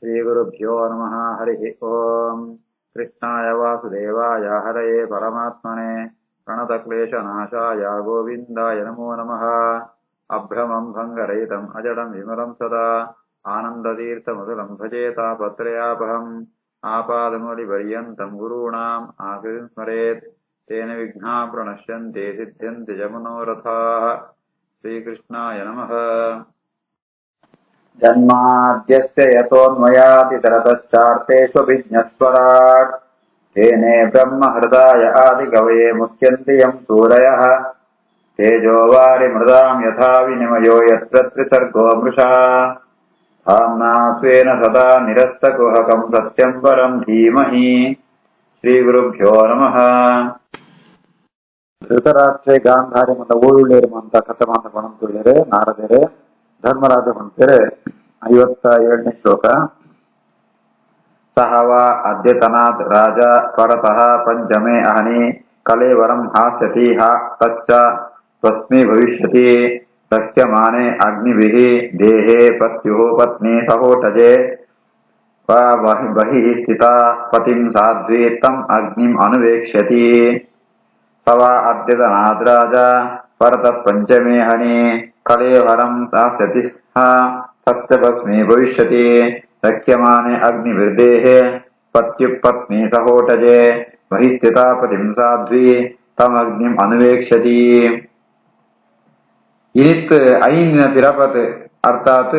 श्रीगुरुभ्यो नमः। हरिः ओम्। कृष्णाय वासुदेवाय हरये परमात्मने प्रणतक्लेशनाशाय गोविन्दाय नमो नमः। अभ्रमम् भङ्गरहितम् अजडम् विमलम् सदा आनन्दतीर्थमधुरम् भजेतापत्रयापहम् आपादमौलिपर्यन्तम् गुरूणाम् आकृतिम् स्मरेत् तेन विघ्नाः प्रणश्यन्ते सिद्ध्यन्ति च मनोरथाः। श्रीकृष्णाय नमः। जन्माद्यस्य यतोऽन्वयातितरतश्चार्तेष्वभिज्ञस्वराट् तेने ब्रह्महृदाय आदिकवये मुह्यन्ति यम् सूरयः तेजो वारिमृदाम् यथा विनिमयो यत्र त्रिसर्गो मृषः धाम्ना स्वेन सदा निरस्तकुहकम् सत्यम् परम् धीमहि। श्रीगुरुभ्यो नमः. ಧೃತರಾಷ್ಟ್ರೇ ಗಾಂಧಾರಿ ಮತ್ತು ಓಳುಳ್ಳೇರು ಅಂತ ಕಥೆ ಮಾತುಕೊಳ್ಳುತ್ತಿದ್ದಾರೆ ನಾರದರು ಧರ್ಮರಾಜ ಹೊಂತಾರೆ. 57ನೇ ಶ್ಲೋಕ. ಸಹವ ಅದ್ಯತನಾದ್ ರಾಜ ಪರತಃ ಪಂಚಮೇ ಅಹನಿ ಕಲೇವರಂ ಹಾಸ್ಯತಿ ತಚ್ಚ ತಸ್ಮೈ ಭವಿಷ್ಯತಿ ದಕ್ಷ್ಯಮಾನೆ ಅಗ್ನಿಭಿಃ ದೇಹೇ ಪತ್ಯುಃ ಪತ್ನಿ ಸಹೋಟಜೆ ಬಹಿಃ ಸ್ಥಿತಾ ಪತಿಂ ಸಾಧ್ವಿ ತಂ ಅಗ್ನಿಂ ಅನುವೇಕ್ಷ್ಯತಿ. ಸವ ಅದ್ಯತನಾದ್ ರಾಜ ಪರತಃ ಪಂಚಮೇ ಹನಿ ಕಲೇವರಂ ಹಾಸ್ಯತಿ ತಚ್ಚ ತಸ್ಮೈ ಭವಿಷ್ಯತಿ ದಕ್ಷ್ಯಮಾನೆ ಅಗ್ನಿಭಿರ್ದೇಹೇ ಪತ್ಯುಃ ಪತ್ನಿ ಸಹೋಟಜೆ ಬಹಿಃ ಸ್ಥಿತಾ ಪತಿಂ ಸಾಧ್ವಿ ತಂ ಅಗ್ನಿಂ ಅನುವೇಕ್ಷ್ಯತಿ. इनित् ऐन तिरपत् अर्थात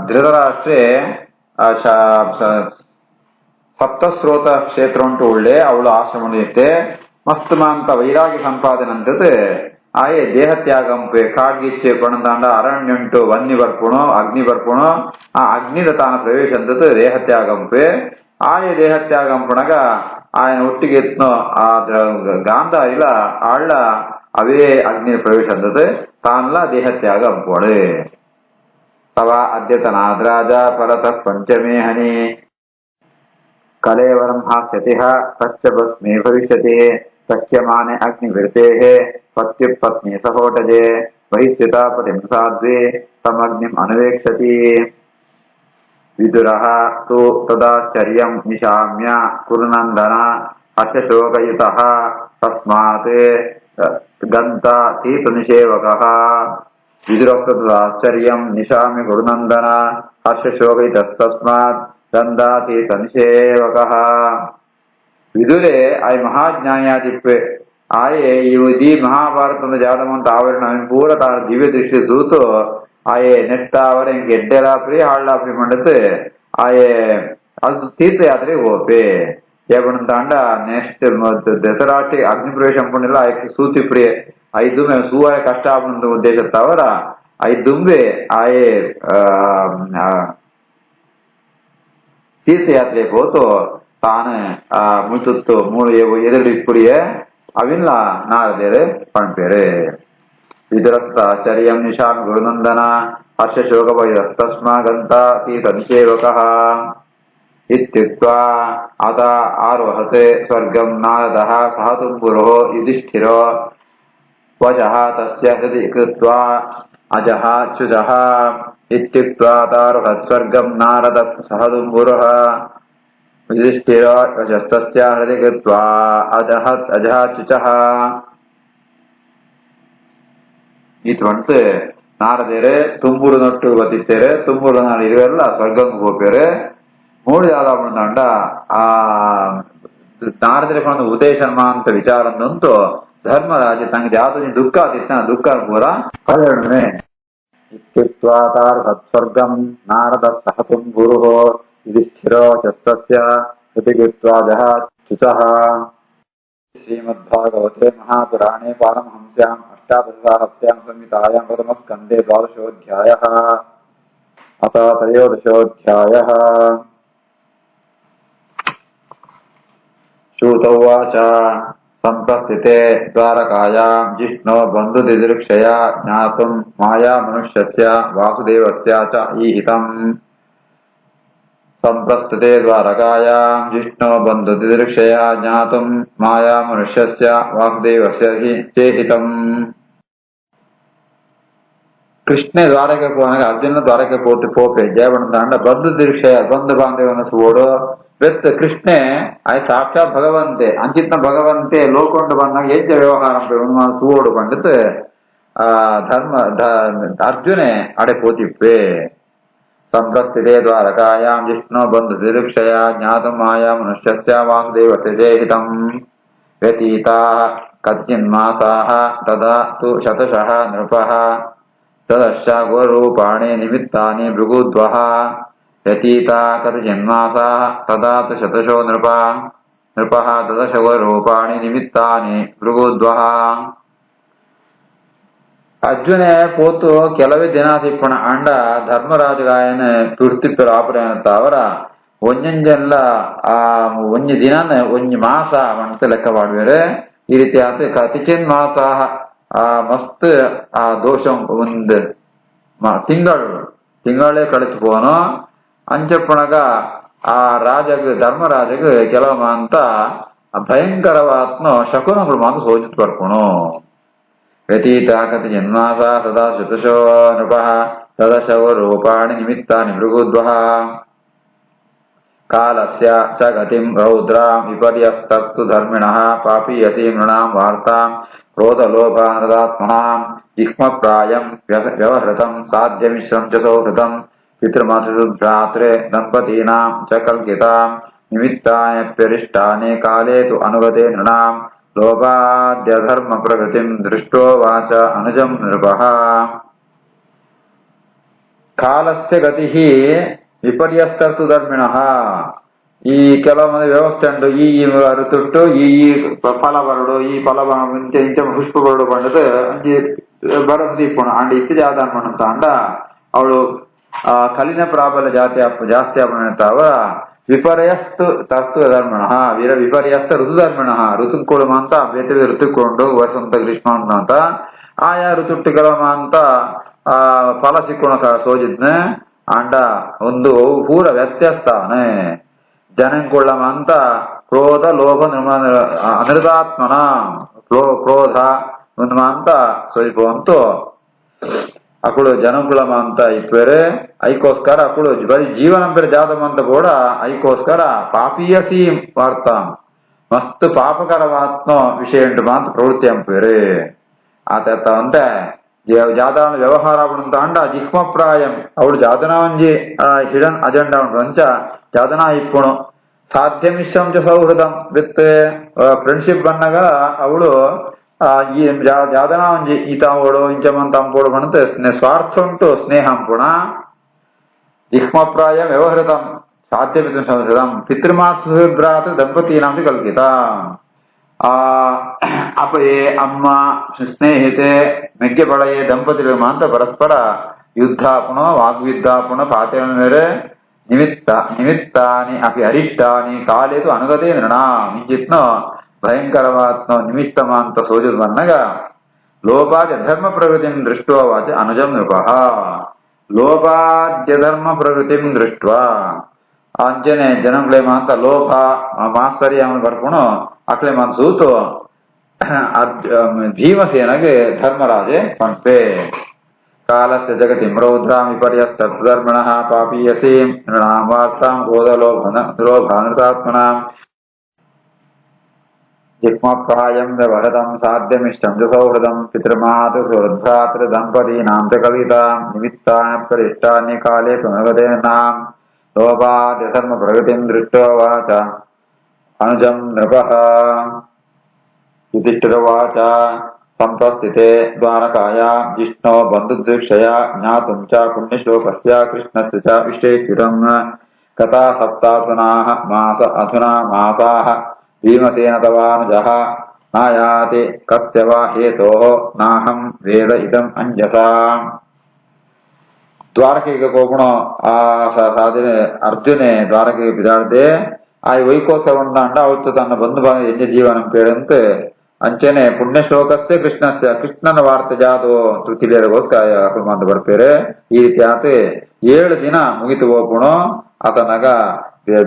ಧೃತರಾಷ್ಟ್ರೆ ಸಪ್ತಸ್ರೋತ ಕ್ಷೇತ್ರ ಉಂಟು ಒಳ್ಳೆ ಅವಳು ಆಶ್ರಮಕ್ಕೆ ಮಸ್ತ್ ಮಾಂತ ವೈರಾಗ್ಯ ಸಂಪಾದನೆ ಅಂತದ್ ಆಯೆ ದೇಹತ್ಯಾಗಂಪೆ ಕಾಡ್ಗಿಚ್ಚೆ ಪಣದಾಂಡ ಅರಣ್ಯ ಉಂಟು ವನ್ನಿ ಬರ್ಪುಣು ಅಗ್ನಿ ಬರ್ಪುಣು ಆ ಅಗ್ನಿದ ತಾನ ಪ್ರವೇಶ ಅಂತದ್ ದೇಹತ್ಯಾಗಂಪೆ ಆಯೆ ದೇಹತ್ಯಾಗಂಪುಣಗ ఆయన ಒಟ್ಟಿಗೆ ಎತ್ನೋ ಆ ಗಾಂಧಾರಿಲ ಆಳ್ಳ ಅವೇ ಅಗ್ನಿ ಪ್ರವೇಶ ಅಂತದ್ ತಾನ್ಲ ದೇಹತ್ಯಾಗ ಅಂಪೋಳು. ತವ ಅದ್ಯತನಾದ್ ರಾಜ ಪರತಃ ಪಂಚಮೇ ಹನಿ ಕಲೇವರಂ ಹಾಸ್ಯತಿ ತಚ್ಚ ಭಸ್ಮೇ ಭವಿಷ್ಯತಿ ದಕ್ಷ್ಯಮಾನೆ ಅಗ್ನಿಭಿರ್ದೇಃ ಪತ್ಯುಃ ಪತ್ನಿ ಸಹೋಟಜೆ ಬಹಿಃ ಸ್ಥಿತಾ ಪತಿಂ ಸಾಧ್ವಿ ತಮಗ್ನಿಂ ಅನುವೇಕ್ಷ್ಯತಿ. ವಿದುರಃ ತು ತದಾಶ್ಚರ್ಯಂ ನಿಶಾಮ್ಯ ಕುರುನಂದನ ಹರ್ಷಶೋಕಯುತಃ ತಸ್ಮಾತ್ ಗಂತಾತೀತ ನಿಷೇವಕಃ. ವಿದುರಸ್ತದಾಶ್ಚರ್ಯಂ ನಿಶಾಮ್ಯ ಕುರುನಂದನ ಹರ್ಷಶೋಕಯುತಸ್ತಸ್ಮಾತ್ ಗಂಧಾತೀತ ನಿಷೇವಕಃ. ವಿದುರೆ ಆಯ್ ಮಹಾಜ್ಞಾನಿಯಾದಿಪ್ಪೆ ಆಯೆ ಇವುದಿ ಮಹಾಭಾರತದ ಜಾದಮಂತ ಆವರಣ ಪೂರ ತಾನು ದಿವ್ಯ ದೃಷ್ಟಿ ಸೂತು ಆಯೆ ನೆಟ್ಟಾವರ ಗೆಡ್ಡೆಲಾಪ್ರಿ ಹಾಳ್ಳಾಪ್ರಿ ಮಂಡತ್ ಆಯೆ ಅದು ತೀರ್ಥಯಾತ್ರೆಗೆ ಹೋಪೆ ಏಪಣಂತಾಂಡ ನೆಕ್ಸ್ಟ್ ಧೃತರಾಷ್ಟ್ರ ಅಗ್ನಿ ಪ್ರವೇಶ ಅಂಪುಣಿಲ್ಲ ಆಯ್ಕೆ ಸೂತಿ ಪ್ರಿಯ ಐದುಮೆ ಸೂವಾಯ ಕಷ್ಟ ಆಪಣಂತ ಉದ್ದೇಶ ತವರ ಐದುಂಬೆ ಆಯೆ ತೀರ್ಥಯಾತ್ರೆಗೆ ಹೋತು ತಾನು ಮುಳ್ತುತ್ತು ಮೂಳು ಎದುರು ಇಪ್ಪುಡಿಯ ಅವಿನ್ಲ ನಾರದೇರು ಪಣ್ಪೇರೆ. ವಿದುರಸ್ತಾಚರ್ಯಂ ನಿಶಾಮಿ ಗುರುನಂದನ ಹರ್ಷಶೋಕಭಯಸ್ತಸ್ಮಾಗಂತಾತೀತ ನಿಷೇವಕಃ ಇತ್ಯುಕ್ತ್ವಾ ಅತ ಆರೋಹತೆ ಸ್ವರ್ಗಂ ನಾರದಃ ಸಹ ತುಂಬುರೋ ಯುಧಿಷ್ಠಿರೋ ವಚಃ ತಸ್ಯ ಹೃದಿ ಕೃತ್ವಾ ಅಜಃ ಚ್ಯುತಃ ಇತ್ಯುಕ್ತ್ವಾ ತಾರೋಹತ್ ಸ್ವರ್ಗಂ ನಾರದಃ ಸಹ ತುಂಬುರಃ ಯುಧಿಷ್ಠಿರೋ ವಚಸ್ತಸ್ಯ ಹೃದಿ ಕೃತ್ವಾ ಅಜಃ ಚ್ಯುತಃ. ಈತ ಬಂತು ನಾರದೇರೆ ತುಂಬೂರು ನೊಟ್ಟು ಬತ್ತಿತ್ತೇರೆ ತುಂಬೂರು ನಾನು ಇರುವೆಲ್ಲ ಸ್ವರ್ಗಂಗೆ ಹೋಗ್ಬೇರೆ ಮೂಳು ಯಾವ್ದಾಂಡ ಆ ನಾರದರೆ ಕೊಂದು ಉದೇಶನ್ಮ ಅಂತ ವಿಚಾರ ಅಂತೂ ಧರ್ಮರಾಜ ತಂಗೆ ಯಾವ್ದು ದುಃಖ ಆದಿತ್ತ ದುಃಖ ಪೂರ ಕಳೆಯೇ ಸ್ವರ್ಗಂ ನಾರದ ಸಹ ತುಂಬುರು ಯುಧಿಷ್ಠಿರೋ ಚಸ್ತಸ್ಯ ಹೃತಿಕೃತ್ವಾ ಜಹ ಚ್ಯುತಃ. ಶ್ರೀಮದ್ಭಾಗವತೆ ಮಹಾಪುರಾಣೇ ಪಾರಮಹಂಸ್ಯಾಂ ಅಷ್ಟಾದಶಸಾಹಸ್ರ್ಯಾಂ ಸಂಹಿತಾಯಾಂ ಪ್ರಥಮಸ್ಕಂಧೇ ದ್ವಾದಶೋऽಧ್ಯಾಯಃ. ಅಥ ತ್ರಯೋದಶೋऽಧ್ಯಾಯಃ. ಶೂತ ಉವಾಚ ಸಂಪ್ರಸ್ಥಿತೆ ದ್ವಾರಕಾಯಾಂ ಜಿಷ್ಣೋ ಬಂಧುದಿದೃಕ್ಷಯಾ ಜ್ಞಾತುಂ ಮಾಯಾಮನುಷ್ಯಸ್ಯ ವಾಸುದೇವಸ್ಯ ಚ ಈಹಿತಂ. ಸಂಪ್ರಸ್ಥಿತೆ ದ್ವಾರಕಾಯಾಂ ಜಿಷ್ಣೋ ಬಂಧುದಿದೃಕ್ಷಯಾ ಜ್ಞಾತುಂ ಮಾಯಾಮನುಷ್ಯಸ್ಯ ವಾಸುದೇವಸ್ಯ ಚೇಹಿತಂ. ಕೃಷ್ಣ ದ್ವಾರಕ್ಕೆ போனாங்க ಅರ್ಜುನ ದ್ವಾರಕ್ಕೆ போப்பே ஜெயபணந்தாண்ட ಬಂಧು ದೀಕ್ಷೆಯ ಬಂಧು ಬಾಂಧವ್ಯವನ್ನು ಸುವೋಡು ಬೆತ್ತ ಕೃಷ್ಣ ಆಯ್ ಸಾಕ್ಷಾತ್ ಭಗವಂತೆ ಅಂಚಿತ್ನ ಭಗವಂತೆ ಲೋಕೊಂಡು ಬಂದಾಗ ಹೆಜ್ಜ ವ್ಯವಹಾರ ಸುವೋಡು ಪಂಡಿತ್ ಧರ್ಮ ಅರ್ಜುನೆ ಅಡೆ ಪೋತಿಪ್ಪೆ ಸಂಪ್ರಸ್ಥಿತೆ ದ್ವಾರಕಾಯಾಂ ಜಿಷ್ಣು ಬಂಧು ದಿರುಕ್ಷಯ ಜ್ಞಾತುಂ ಮಾಯಾ ಮನುಷ್ಯಸ್ಯ ವಾಸುದೇವಸ್ಯ ಜೇಹಿತಂ ವ್ಯತೀತಾ ಕಚ್ಚಿನ್ಮಾಸಾಃ ತದಾ ತು ಶತಶಃ ನೃಪಃ ತದಶ್ಚ ಗೋರೂಪಾಣಿ ನಿಮಿತ್ತಾನಿ ಭೃಗುದ್ವಃ ವ್ಯತೀತಾ ಕಚ್ಚಿನ್ಮಾಸಾಃ ತದಾ ತು ಶತಶೋ ನೃಪಃ ತದಶ ಗೋರೂಪಾಣಿ ನಿಮಿತ್ತಾನಿ ಭೃಗುದ್ವಃ ಅರ್ಜುನೆ ಪೋತು ಕೆಲವೇ ದಿನ ತಿಪ್ಪಣ ಅಂಡ ಧರ್ಮರಾಜಗಾಯನ ತುರ್ತಿಪ್ಪರು ಆಪರೇನತ್ತ ಅವರ ಒಂಜೆಲ್ಲ ಒಂಜಿ ದಿನ ಒಂಜಿ ಮಾಸ ಅಂತ ಲೆಕ್ಕ ಮಾಡುವರೆ ಈ ರೀತಿ ಆತ ಕತಿಚಿನ್ ಮಾಸ ಮಸ್ತ್ ಆ ದೋಷ ಒಂದು ತಿಂಗಳೇ ಕಳಿತು ಪೋನು ಅಂಚಪ್ಪಣಗ ಆ ಧರ್ಮರಾಜಗ ಕೆಲವ ಅಂತ ಭಯಂಕರವಾತ್ನ ಶಕುನಗಳು ಮಾತು ಸೋಜಿತ್ ಬರ್ಕೊಣು ವ್ಯತೀತಾ ಕತಿಚಿನ್ಮಾಸ ಸದಾ ಶತಶೋ ನೃಪಃ ತದಶೋ ರೂಪಾಣಿ ನಿಮಿತ್ತಾನಿ ಭೃಗುದ್ವಃ ಕಾಲಸ್ಯ ಚ ಗತಿಂ ರೌದ್ರಾಂ ವಿಪರ್ಯಸ್ತತ್ತು ಧರ್ಮಿಣಃ ಪಾಪೀಯಸಿ ನೃಣಾಂ ವಾರ್ತಾಂ ಕ್ರೋಧಲೋಭಾನದಾತ್ಮನಾಂ ಜಿಹ್ಮಪ್ರಾಯಂ ವ್ಯವಹೃತಂ ಸಾಧ್ಯಮಿಶ್ರಂ ಚ ಸೌಹೃದಂ ಪಿತೃಮಾತೃಭ್ರಾತೃ ದಂಪತೀನಾಂ ಚ ಕಲ್ಕಿತಾಂ ನಿಮಿತ್ತಾನ್ಯಪ್ಯರಿಷ್ಟಾನಿ ಕಾಲೇ ತು ಅನುಗತೆ ನೃಣಾಂ ಲೋಭಾದ್ಯಧರ್ಮ ಪ್ರಕೃತಿಂ ದೃಷ್ಟೋವಾಚ ಅನುಜಂ ನೃಪಃ ಕಾಲಸ್ಯ ಗತಿ ವಿಪರ್ಯಸ್ತರ್ತು ಧರ್ಮಿಣಃ ಈ ಕೆಲವೊಂದು ವ್ಯವಸ್ಥೆ ಉಂಟು ಈ ಋತುಟ್ಟು ಈ ಫಲ ಬರಡು ಈ ಫಲ ಇಂಚ ಪುಷ್ಪ ಬರಡು ಪಂಡದು ಅಂಜಿ ಬರದು ದೀಪಣ ಅಂಡ ಇತ್ತು ಜಾತ ಅಂತ ಅಂಡ ಅವಳು ಕಲಿನ ಪ್ರಾಬಲ್ಯ ಜಾಸ್ತಿ ಅವ ವಿಪರ್ಯಸ್ತು ತರ್ತು ಧರ್ಮಿಣ ವಿಪರ್ಯಸ್ತ ಋತುಧರ್ಮಿಣ ಋತುಗಳು ಅಂತ ಬೇರೆ ಋತುಕೊಂಡು ವಸಂತ ಗ್ರೀಷ್ಮ ಅಂತ ಆಯಾ ಋತುಟ್ಟುಗಳ ಅಂತ ಫಲ ಸಿಕ್ಕೋಣ ಸೋಜಿದ್ನ ಅಂಡ ಒಂದು ಪೂರ ವ್ಯತ್ಯಸ್ತಾನೆ ಜನಂಕೊಳ್ಳಮಂತ ಕ್ರೋಧ ಲೋಭ ಅನೃತಾತ್ಮನ ಕ್ರೋಧ ಅಂತ ಸೋಜಿಪುವಂತು ಅಕ್ಕಳು ಜನಂಕುಳಮ ಇಪ್ಪೇರೆ ಐಕೋಸ್ಕರ ಅಕ್ಕಳು ಬರೀ ಜೀವನ ಬೇರೆ ಜಾತಮಂತ ಕೂಡ ಐಕೋಸ್ಕರ ಪಾಪೀಯಸಿ ವಾರ್ತಾಂ ಮಸ್ತ್ ಪಾಪಕರವಾತ್ಮ ವಿಷಯ ಉಂಟು ಮಾತ್ರ ಪ್ರವೃತ್ತಿ ಅಂಪೇರೆ ಆತ ಅಂತೆ ಜಾತನ ವ್ಯವಹಾರ ಅಂತ ಅಂಡ ಜಿಹ್ಮಪ್ರಾಯಂ ಅವಳು ಜಾತನ ಒಂಜಿ ಹಿಡನ್ ಅಜೆಂಡಾ ಉಂಟು ಅಂಚ ಜಾತನ ಇಪ್ಪುಣು ಸಾಧ್ಯಮಿಶ್ರಂ ಚ ಸೌಹೃದಂ ವಿತ್ ಫ್ರೆಂಡ್ಶಿಪ್ ಬನ್ನಗ ಅವಳು ಈ ಜಾತನ ಒಂಜಿ ಈತಾವೋಡು ಇಂಚಮಂತ ಅಂಪೋಡು ಬಂತ ಸ್ವಾರ್ಥ ಉಂಟು ಸ್ನೇಹ ಅಂಪುಣ ಜಿಹ್ಮಪ್ರಾಯಂ ವ್ಯವಹೃತಂ ಸಾಧ್ಯಮಿಶ್ರಂ ಸೌಹೃದಂ ಪಿತೃಮಾತೃಭ್ರಾತೃ ದಂಪತೀನಾಂ ಚ ಕಲ್ಕಿತ ಅಪಯೇ ಅಮ್ಮ ಸ್ನೇಹಿತೆ ಮೆಗ್ಗೆ ಬಳೆಯೇ ದಂಪತಿಗಳು ಮಾತ್ರ ಪರಸ್ಪರ ಯುದ್ಧಾಪುಣ ವಾಗ್ಯುದ್ಧಾಪುಣ ಪಾತೇನ ಮೇರೆ ನಿಮಿತ್ತಾನಿ ಅಪಿ ಅರಿಷ್ಟಾನಿ ಕಾಲೇದು ಅನುಗತೆ ನೃಣ ಮಿಂಚಿತ್ನೋ ಭಯಂಕರವಾತ್ನೋ ನಿಮಿತ್ತಮ ಅಂತ ಸೋಜದ್ ಬನ್ನಗ ಲೋಭಾದ್ಯ ಧರ್ಮ ಪ್ರವೃತ್ತಿಂ ದೃಷ್ಟೋ ವಾಚ ಅನುಜಂ ನೃಪಃ ಲೋಭಾದ್ಯ ಧರ್ಮ ಪ್ರವೃತ್ತಿಂ ದೃಷ್ಟ ಅಂಜನೆ ಜನಗಳೇ ಮಾತ ಲೋಭ ಮಾತ್ಸರ್ಯ ಬರ್ಕೊಂಡು ಅಕ್ಲೆ ಮಾತು ಸೂತು ಭೀಮಸೇನಗೆ ಧರ್ಮರಾಜೆ ಪಂಪೆ ಕಾಲಸ್ಯ ಜಗತಿ ರೌದ್ರಾಂ ವಿಪರ್ಯಸ್ತರ್ಧರ್ಮಿಣಃ ಪಾಪೀಯಸಿ ನೃಣಾಂ ವಾರ್ತಾಂ ಕ್ರೋಧಲೋಭಾನೃತಾತ್ಮನಾಂ ಜಿಹ್ಮಪ್ರಾಯಂ ವ್ಯವಹೃತಂ ಸಾಧ್ಯಮಿಷ್ಟಂ ಚ ಸೌಹೃದಂ ಪಿತೃಮಾತೃ ದಂಪತೀನಾಂ ಚ ಕಲಿತಾಂ ನಿಮಿತ್ತಾನ್ಯಪ್ಯರಿಷ್ಟಾನಿ ಕಾಲೇ ಪುನಗತೇನಾಂ ಲೋಭಾದ್ಯಧರ್ಮ ಪ್ರಗತಿಂ ದೃಷ್ಟೋ ವಾಚ ಅನುಜಂ ನೃಪಃ ಯುಧಿಷ್ಠಿರವಾಚ ಸಂಪ್ರಸ್ಥಿತೆ ದ್ವಾರಕಾಯಾಂ ಜಿಷ್ಣೋ ಬಂಧುದೀಕ್ಷಯ ಜ್ಞಾತುಂ ಚ ಪುಣ್ಯಶ್ಲೋಕಸ್ಯ ಕೃಷ್ಣಸ್ಯ ಚ ವಿಶೇಷಿತಂ ಕಥಾ ಅಧುನಾ ಮಾಸಾಃ ಭೀಮಸೇನ ತವಾನುಜಃ ನಾಯಾತಿ ಕಸ್ಯ ವಾ ಹೇತೋಃ ನಾಹಂ ವೇದ ಇದಂ ಅಂಜಸಾ ದ್ವಾರಕೆಗೆ ಹೋಗೋಣ ಸಾಧನೆ ಅರ್ಜುನೆ ದ್ವಾರಕೆಗೆ ಬಿದಾಡ್ದೆ ಆ ವೈಕೋತ್ಸವಂಡ ಅಂಡ ಅವತ್ತು ತನ್ನ ಬಂಧು ಬಾಂಧವ ಎಂಜ ಜೀವನ ಪೇಳಂತೆ ಅಂಚೆನೆ ಪುಣ್ಯಶ್ಲೋಕಸ್ಯ ಕೃಷ್ಣನ ವಾರ್ತೆ ಜಾದು ತೃತೀಯಗೋಸ್ಕರ ಮಾತ ಬರ್ಪೇರೆ ಈ ರೀತಿ ಆತ 7 ದಿನ ಮುಗಿತು ಹೋಗ್ಬಿಣು ಆತನಾಗ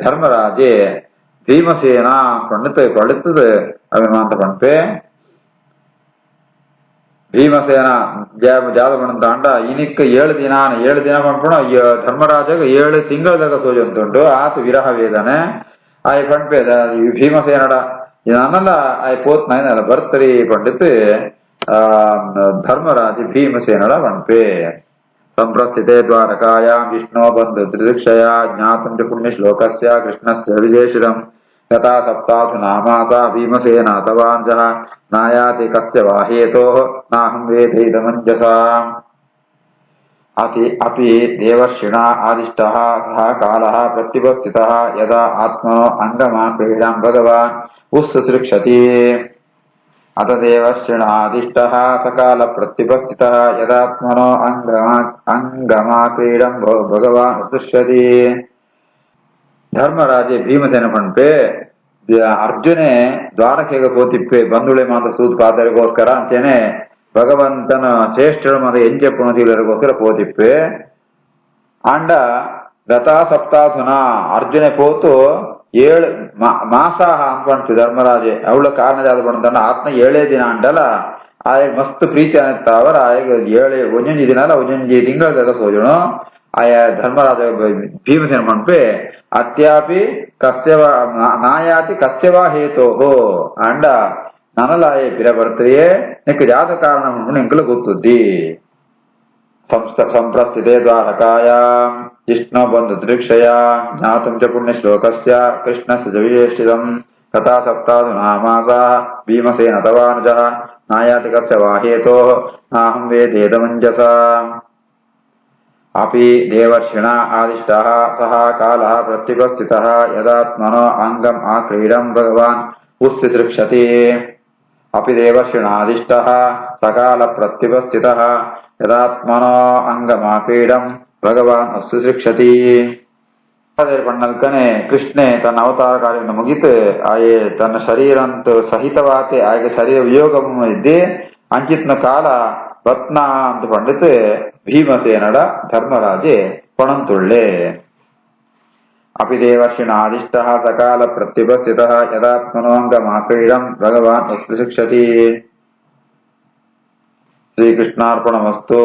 ಧರ್ಮರಾಜೆ ಭೀಮಸೇನ ಪಂಡಿತ ಕೊಡುತ್ತದೆ ಅಭಿಮಾನ ಪಂಪೆ ಭೀಮಸೇನ ಜಾದ ಪಣಂತಾಂಡ ಇನಿಕ್ 7 ದಿನ ಪಂಪುಣ ಧರ್ಮರಾಜಗ 7 ತಿಂಗಳದಾಗ ಸೋಜಂತುಂಡು ಆತ ವಿರಹ ವೇದನೆ ಆಯ್ ಪಂಪೇದ ಭೀಮಸೇನಡ ನನ್ನಲ್ಲ ಆಯ್ ಪೋತ್ ನೈನಲ್ಲ ಬರ್ತರಿ ಪಂಡಿತ್ ಧರ್ಮರಾಜ ಭೀಮಸೇನಡ ಪಂಪೆ ಸಂಪ್ರಸ್ಥಿತೆ ದ್ವಾರಕಾಯಾಂ ವಿಷ್ಣು ಬಂಧು ತ್ರಿದೀಕ್ಷಯ ಜ್ಞಾತುಂ ಚ ಪುಣ್ಯಶ್ಲೋಕಸ್ಯ ಕೃಷ್ಣಸ್ಯ ವಿಜೇಷಿತಂ ಯಥಾ ಸಪ್ತಾಸು ನಾಮಾಸಾ ಭೀಮಸೇನ ತವಾಂಜಃ ನಾಯಾತಿ ಕಸ್ಯ ವಾ ಹೇತೋಃ ನಾಹಂ ವೇದೈದಮಂಜಸಾ अपि देवर्षिणा आदिष्टः सः कालः प्रतिपत्तितः यदा आत्मनो अङ्गमाक्रीडां भगवान् उत्सृक्षति अत देवर्षिणा आदिष्टः सकाल प्रतिपत्तितः यदात्मनो अङ्गमाक्रीडां भगवान् उत्सृक्षति ಧರ್ಮರಾಜೆ ಭೀಮಸೇನ ಪಂಪೆ ಅರ್ಜುನೆ ದ್ವಾರಕೆಗೆ ಪೋತಿಪ್ಪೆ ಬಂಧುಳೆ ಮಾತ್ರ ಸೂತ್ ಪಾದರಿಗೋಸ್ಕರ ಅಂತೇನೆ ಭಗವಂತನ ಚೇಷ್ಟಳ ಮಾತ್ರ ಎಂಜೆ ಪುಣತಿಗಳಿಗೋಸ್ಕರ ಪೋತಿಪ್ಪೆ ಅಂಡ ಗತಾ ಸಪ್ತಾಸುನ ಅರ್ಜುನೆ ಪೋತು 7 ಮಾಸಾಹ ಅನ್ಪಂಟು ಧರ್ಮರಾಜೆ ಅವಳ ಕಾರಣ ಜಾದ ಪಣಂತ ಆತ್ಮ 7 ದಿನ ಅಂಡಲ ಆಯಗ ಮಸ್ತ್ ಪ್ರೀತಿ ಅನ್ನತ್ತಾವರ ಆಯಗ 1 ದಿನ ಅಲ್ಲ 1 ತಿಂಗಳ ಸೋಜನು ಆಯ ಧರ್ಮರಾಜ ಭೀಮಸೇನ ಪಂಪೆ ಅತ್ಯಾಪಿ ಕಸ್ಯವ ನಾಯಾತಿ ಕಸ್ಯವಾ ಹೇತೋಹೋ ಅಂಡ ನನಲಾಯ ಪಿರ ಬರ್ತರಿಯೇ ನಿಕ್ಕ ಜಾತ ಕಾರಣ ನಿಂಕಲು ಗೊತ್ತುದ್ದಿ ಸಂಪ್ರಸ್ಥಿತೆ ದ್ವಾರಕಾಯಾಂ ವಿಷ್ಣು ಬಂಧು ತ್ರಿಕ್ಷಯ ಜ್ಞಾತುಂ ಚ ಪುಣ್ಯ ಶ್ಲೋಕಸ್ಯ ಕೃಷ್ಣಸ್ಯ ಚ ವಿಶೇಷಿತಂ ಕಥಾ ಸಪ್ತಾಸು ನಾಮಾಸಾ ಭೀಮಸೇನ ತವಾನುಜಃ ನಾಯಾತಿ ಕಸ್ಯ ವಾ ಹೇತೋಃ ನಾಹಂ ವೇದೇದಮಂಜಸಾ अपि देवर्षिणा आदिष्टः सः कालः प्रतिपस्थितः यदात्मनो अङ्गम् आक्रीडं भगवान् उत्सृक्षति अपि देवर्षिणा आदिष्टः सकाल प्रतिपस्थितः यदात्मनो अङ्गमाक्रीडं भगवान् उत्सृक्षति ಪಣ್ಣಲ್ಕನೆ ಕೃಷ್ಣೆ ತನ್ನ ಅವತಾರ ಕಾರ್ಯವನ್ನು ಮುಗಿತು ಆಯೆ ತನ್ನ ಶರೀರಂತ ಸಹಿತವಾತೆ ಆಯ್ಕೆ ಶರೀರ ವಿಯೋಗ ಇದ್ದೆ ಅಂಚಿತ್ನ ಕಾಲ ರತ್ನ ಅಂತ ಪಂಡಿತ್ ಭೀಮಸೇನಡ ಧರ್ಮರಾಜೆ ಪಣಂತುಳ್ಳೆ ಅಪಿ ದೇವರ್ಷಿಣ ಆದಿಷ್ಟಃ ಸಕಾಲ ಪ್ರತ್ಯುಪಸ್ಥಿತಃ ಯದಾತ್ಮನೋಂಗಮಾಕ್ರೀಡಂ ಭಗವಾನ್ ಉತ್ಸೃಕ್ಷತಿ ಶ್ರೀಕೃಷ್ಣಾರ್ಪಣಮಸ್ತು.